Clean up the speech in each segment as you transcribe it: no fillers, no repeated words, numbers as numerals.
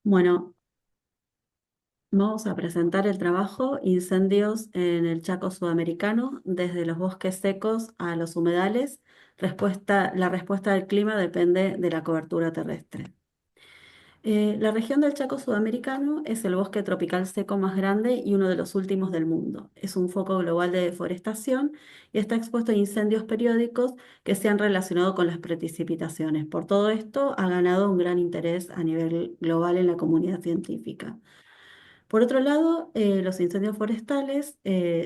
Bueno, vamos a presentar el trabajo Incendios en el Chaco Sudamericano, desde los bosques secos a los humedales. La respuesta del clima depende de la cobertura terrestre. La región del Chaco Sudamericano es el bosque tropical seco más grande y uno de los últimos del mundo. Es un foco global de deforestación y está expuesto a incendios periódicos que se han relacionado con las precipitaciones. Por todo esto, ha ganado un gran interés a nivel global en la comunidad científica. Por otro lado, los incendios forestales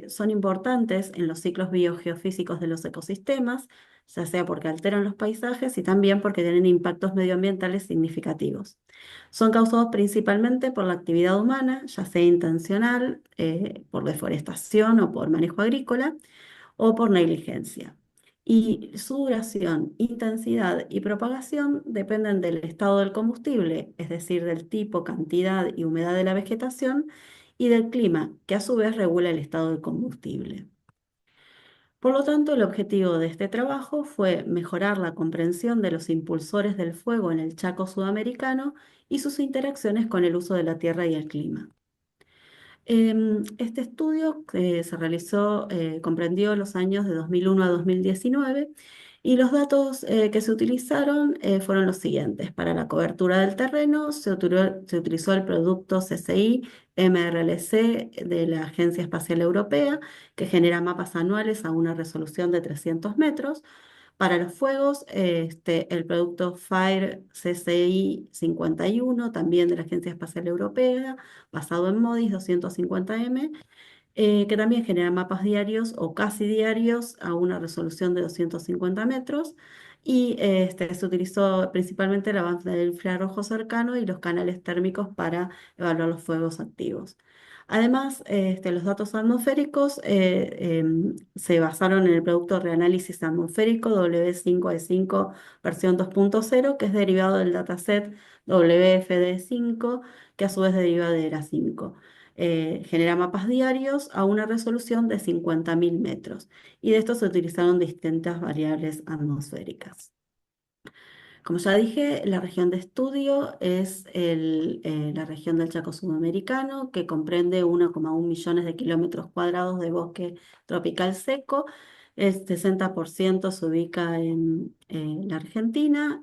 son importantes en los ciclos biogeofísicos de los ecosistemas, ya sea porque alteran los paisajes y también porque tienen impactos medioambientales significativos. Son causados principalmente por la actividad humana, ya sea intencional, por deforestación o por manejo agrícola, o por negligencia. Y su duración, intensidad y propagación dependen del estado del combustible, es decir, del tipo, cantidad y humedad de la vegetación, y del clima, que a su vez regula el estado del combustible. Por lo tanto, el objetivo de este trabajo fue mejorar la comprensión de los impulsores del fuego en el Chaco sudamericano y sus interacciones con el uso de la tierra y el clima. Este estudio comprendió los años de 2001 a 2019 y los datos que se utilizaron fueron los siguientes. Para la cobertura del terreno se utilizó el producto CCI MRLC de la Agencia Espacial Europea, que genera mapas anuales a una resolución de 300 metros. Para los fuegos, el producto FIRE CCI 51, también de la Agencia Espacial Europea, basado en MODIS 250M, que también genera mapas diarios o casi diarios a una resolución de 250 metros. Y se utilizó principalmente la banda del infrarrojo cercano y los canales térmicos para evaluar los fuegos activos. Además, los datos atmosféricos se basaron en el producto Reanálisis Atmosférico W5E5 versión 2.0, que es derivado del dataset WFD5, que a su vez deriva de ERA5. Genera mapas diarios a una resolución de 50.000 metros, y de estos se utilizaron distintas variables atmosféricas. Como ya dije, la región de estudio es la región del Chaco Sudamericano, que comprende 1,1 millones de kilómetros cuadrados de bosque tropical seco. El 60% se ubica en la Argentina,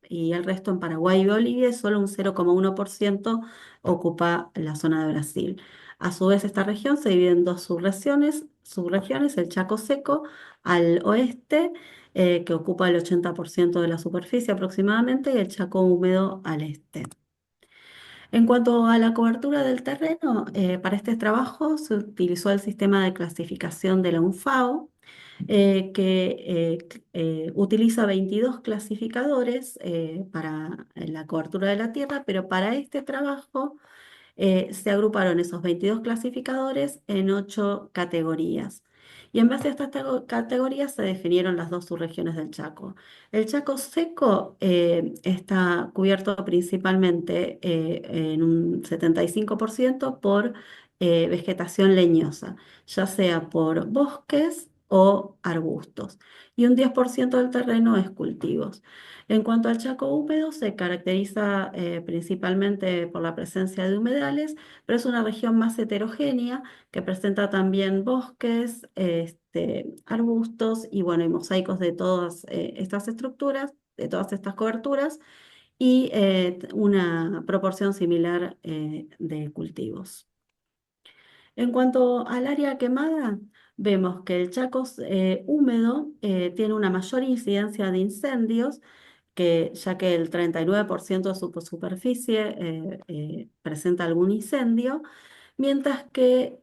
y el resto en Paraguay y Bolivia, y solo un 0,1% ocupa la zona de Brasil. A su vez, esta región se divide en dos subregiones, el Chaco seco al oeste, que ocupa el 80% de la superficie aproximadamente, y el Chaco húmedo al este. En cuanto a la cobertura del terreno, para este trabajo se utilizó el sistema de clasificación de la UNFAO, que utiliza 22 clasificadores para la cobertura de la tierra, pero para este trabajo se agruparon esos 22 clasificadores en 8 categorías. Y en base a estas categorías se definieron las dos subregiones del Chaco. El Chaco seco está cubierto principalmente en un 75% por vegetación leñosa, ya sea por bosques o arbustos, y un 10% del terreno es cultivos. En cuanto al Chaco húmedo, se caracteriza principalmente por la presencia de humedales, pero es una región más heterogénea que presenta también bosques, arbustos y bueno, y mosaicos de todas estas estructuras, de todas estas coberturas, y una proporción similar de cultivos. En cuanto al área quemada, vemos que el Chaco húmedo tiene una mayor incidencia de incendios, ya que el 39% de su superficie presenta algún incendio, mientras que,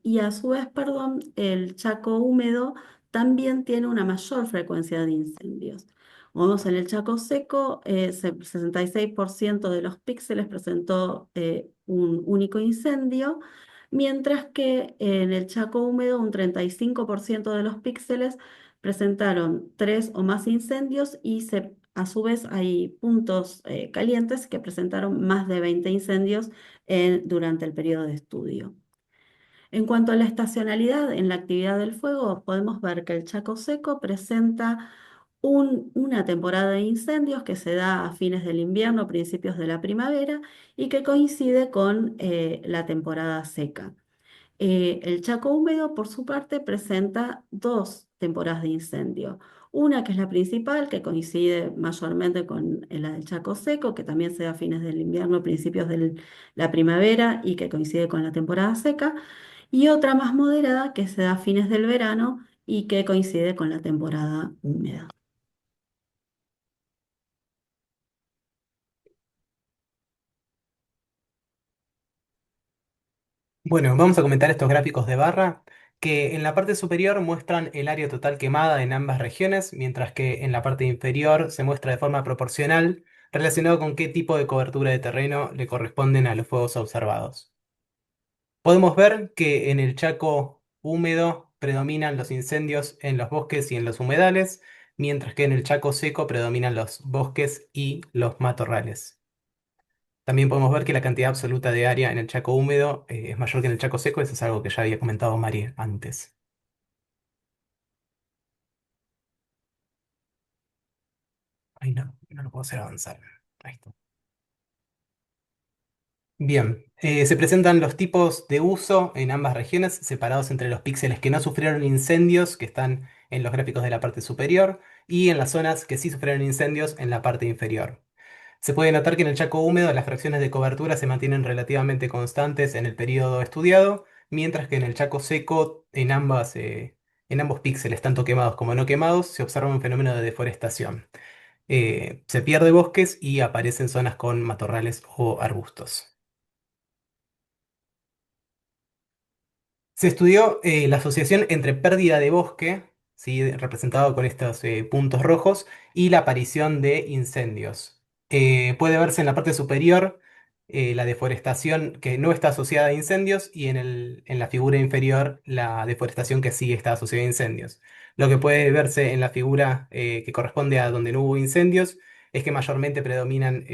y a su vez, perdón, el Chaco húmedo también tiene una mayor frecuencia de incendios. Como vemos en el Chaco seco, 66% de los píxeles presentó un único incendio, mientras que en el Chaco húmedo un 35% de los píxeles presentaron tres o más incendios, y a su vez hay puntos calientes que presentaron más de 20 incendios durante el periodo de estudio. En cuanto a la estacionalidad en la actividad del fuego, podemos ver que el Chaco seco presenta una temporada de incendios que se da a fines del invierno, principios de la primavera y que coincide con la temporada seca. El Chaco húmedo, por su parte, presenta dos temporadas de incendio. Una que es la principal, que coincide mayormente con la del Chaco seco, que también se da a fines del invierno, principios de la primavera y que coincide con la temporada seca. Y otra más moderada, que se da a fines del verano y que coincide con la temporada húmeda. Bueno, vamos a comentar estos gráficos de barra que en la parte superior muestran el área total quemada en ambas regiones, mientras que en la parte inferior se muestra de forma proporcional relacionado con qué tipo de cobertura de terreno le corresponden a los fuegos observados. Podemos ver que en el Chaco húmedo predominan los incendios en los bosques y en los humedales, mientras que en el Chaco seco predominan los bosques y los matorrales. También podemos ver que la cantidad absoluta de área en el Chaco húmedo es mayor que en el Chaco seco, eso es algo que ya había comentado Mari antes. Ay, no, no lo puedo hacer avanzar. Ahí está. Bien, se presentan los tipos de uso en ambas regiones, separados entre los píxeles que no sufrieron incendios, que están en los gráficos de la parte superior, y en las zonas que sí sufrieron incendios en la parte inferior. Se puede notar que en el Chaco húmedo las fracciones de cobertura se mantienen relativamente constantes en el periodo estudiado, mientras que en el Chaco seco, en ambos píxeles, tanto quemados como no quemados, se observa un fenómeno de deforestación. Se pierde bosques y aparecen zonas con matorrales o arbustos. Se estudió la asociación entre pérdida de bosque, ¿sí? Representado con estos puntos rojos, y la aparición de incendios. Puede verse en la parte superior la deforestación que no está asociada a incendios y en la figura inferior la deforestación que sí está asociada a incendios. Lo que puede verse en la figura que corresponde a donde no hubo incendios es que mayormente predominan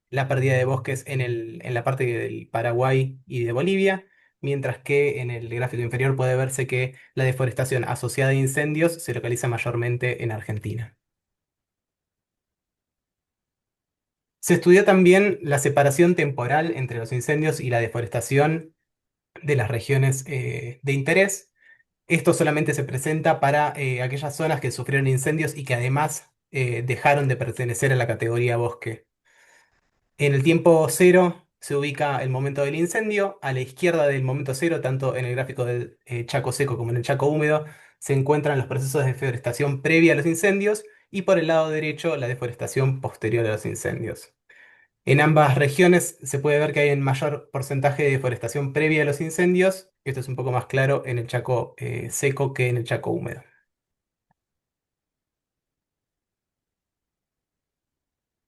la pérdida de bosques en la parte del Paraguay y de Bolivia, mientras que en el gráfico inferior puede verse que la deforestación asociada a incendios se localiza mayormente en Argentina. Se estudió también la separación temporal entre los incendios y la deforestación de las regiones de interés. Esto solamente se presenta para aquellas zonas que sufrieron incendios y que además dejaron de pertenecer a la categoría bosque. En el tiempo cero se ubica el momento del incendio. A la izquierda del momento cero, tanto en el gráfico del Chaco seco como en el Chaco húmedo, se encuentran los procesos de deforestación previa a los incendios y por el lado derecho la deforestación posterior a los incendios. En ambas regiones se puede ver que hay un mayor porcentaje de deforestación previa a los incendios. Esto es un poco más claro en el Chaco seco que en el Chaco húmedo.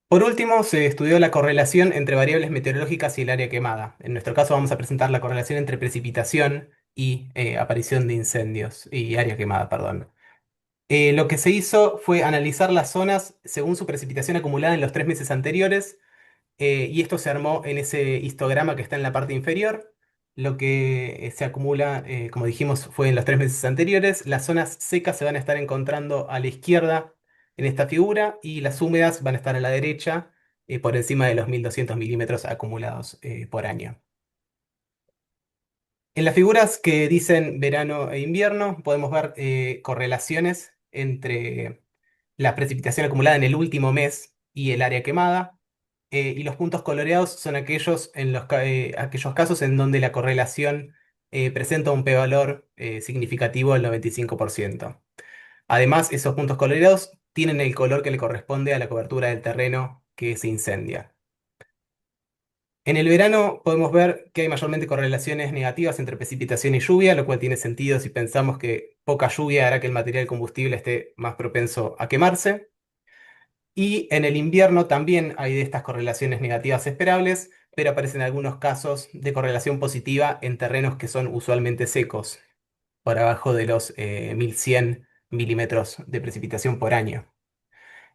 Por último, se estudió la correlación entre variables meteorológicas y el área quemada. En nuestro caso vamos a presentar la correlación entre precipitación y aparición de incendios y área quemada, perdón. Lo que se hizo fue analizar las zonas según su precipitación acumulada en los 3 meses anteriores, y esto se armó en ese histograma que está en la parte inferior. Lo que se acumula, como dijimos, fue en los 3 meses anteriores. Las zonas secas se van a estar encontrando a la izquierda en esta figura y las húmedas van a estar a la derecha, por encima de los 1200 milímetros acumulados por año. En las figuras que dicen verano e invierno podemos ver correlaciones entre la precipitación acumulada en el último mes y el área quemada. Y los puntos coloreados son aquellos casos en donde la correlación presenta un p-valor significativo del 95%. Además, esos puntos coloreados tienen el color que le corresponde a la cobertura del terreno que se incendia. En el verano podemos ver que hay mayormente correlaciones negativas entre precipitación y lluvia, lo cual tiene sentido si pensamos que poca lluvia hará que el material combustible esté más propenso a quemarse. Y en el invierno también hay de estas correlaciones negativas esperables, pero aparecen algunos casos de correlación positiva en terrenos que son usualmente secos, por abajo de los 1100 milímetros de precipitación por año.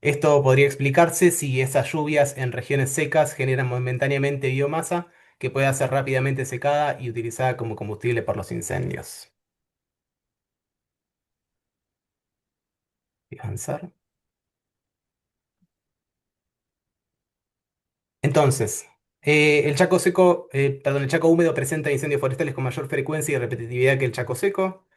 Esto podría explicarse si esas lluvias en regiones secas generan momentáneamente biomasa que pueda ser rápidamente secada y utilizada como combustible por los incendios. Voy a avanzar. Entonces, el Chaco húmedo presenta incendios forestales con mayor frecuencia y repetitividad que el Chaco seco.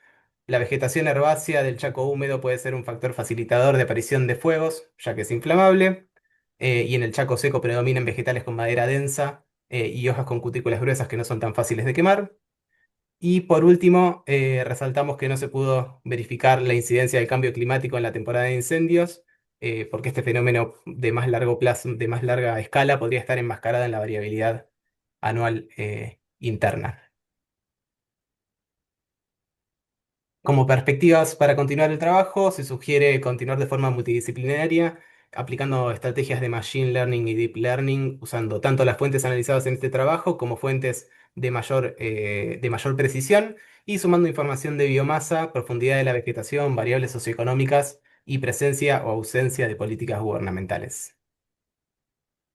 La vegetación herbácea del Chaco húmedo puede ser un factor facilitador de aparición de fuegos, ya que es inflamable. Y en el Chaco seco predominan vegetales con madera densa y hojas con cutículas gruesas que no son tan fáciles de quemar. Y por último, resaltamos que no se pudo verificar la incidencia del cambio climático en la temporada de incendios, porque este fenómeno de más largo plazo, de más larga escala, podría estar enmascarada en la variabilidad anual interna. Como perspectivas para continuar el trabajo, se sugiere continuar de forma multidisciplinaria, aplicando estrategias de Machine Learning y Deep Learning, usando tanto las fuentes analizadas en este trabajo como fuentes de mayor precisión y sumando información de biomasa, profundidad de la vegetación, variables socioeconómicas y presencia o ausencia de políticas gubernamentales.